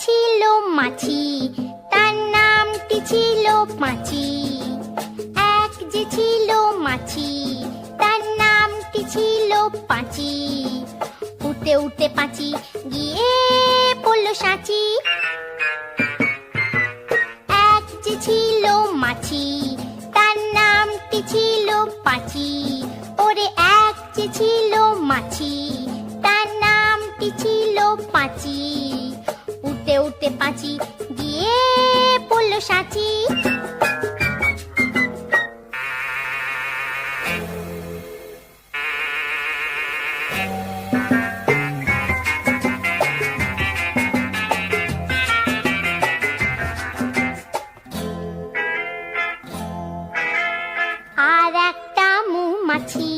ছিল মাছি, তার নামটি ছিল পাঁচি। এক যে ছিল মাছি, তার নামটি ছিল পাঁচি। উঠতে উঠতে পাঁচি গিয়ে পড়ল সাঁচি। এক যে ছিল মাছি, তার নামটি ছিল পাঁচি। ওরে এক যে ছিল মাছি, তার নামটি ছিল পাঁচি। উঠতে উঠতে পাঁচি গিয়ে পড়ল সাঁচি। আর একটা মৌমাছি,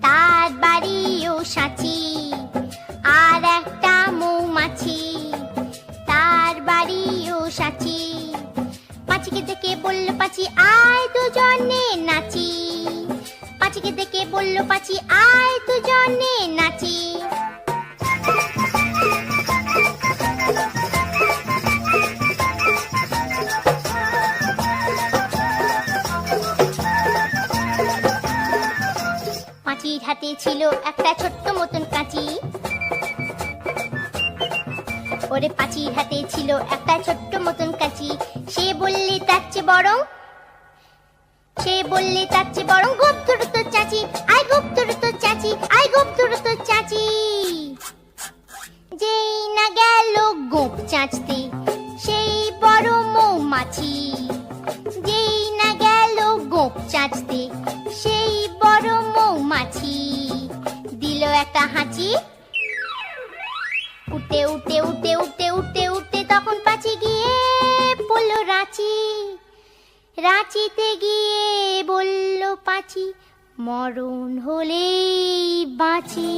তার বাড়িও সাঁচি। আর একটা মৌমাছি, তার বাড়িও সাঁচি। পাঁচিকে দেখে বলল পাঁচি, আয় দুজনে নাচি। পাঁচিকে দেখে বলল পাঁচি, আয় দুজনে নাচি। পাঁচির হাতে ছিল একটা ছোট্ট মতন কাঁচি। ওরে পাঁচির হাতে ছিল একটা ছোট্ট মতন কাঁচি। সে বললে তার চেয়ে বরং, সে বললে তার চেয়ে বরং গোপ ধরো তো চাচি, আয় গোপ ধরো তো চাচি, আয় গোপ ধরো তো চাচি। যেই না গেল গোপ চাঁচতে সেই বড় মৌমাছি। যেই না গেল গোপ চাঁচতে সেই বড় মৌমাছি। দিল একটা হাঁচি। উঠতে উঠতে উঠতে উঠতে উঠতে উঠতে তখন পাঁচি গিয়ে পড়ল রাঁচি। রাঁচিতে গিয়ে বলল পাঁচি, মরণ হলেই বাঁচি।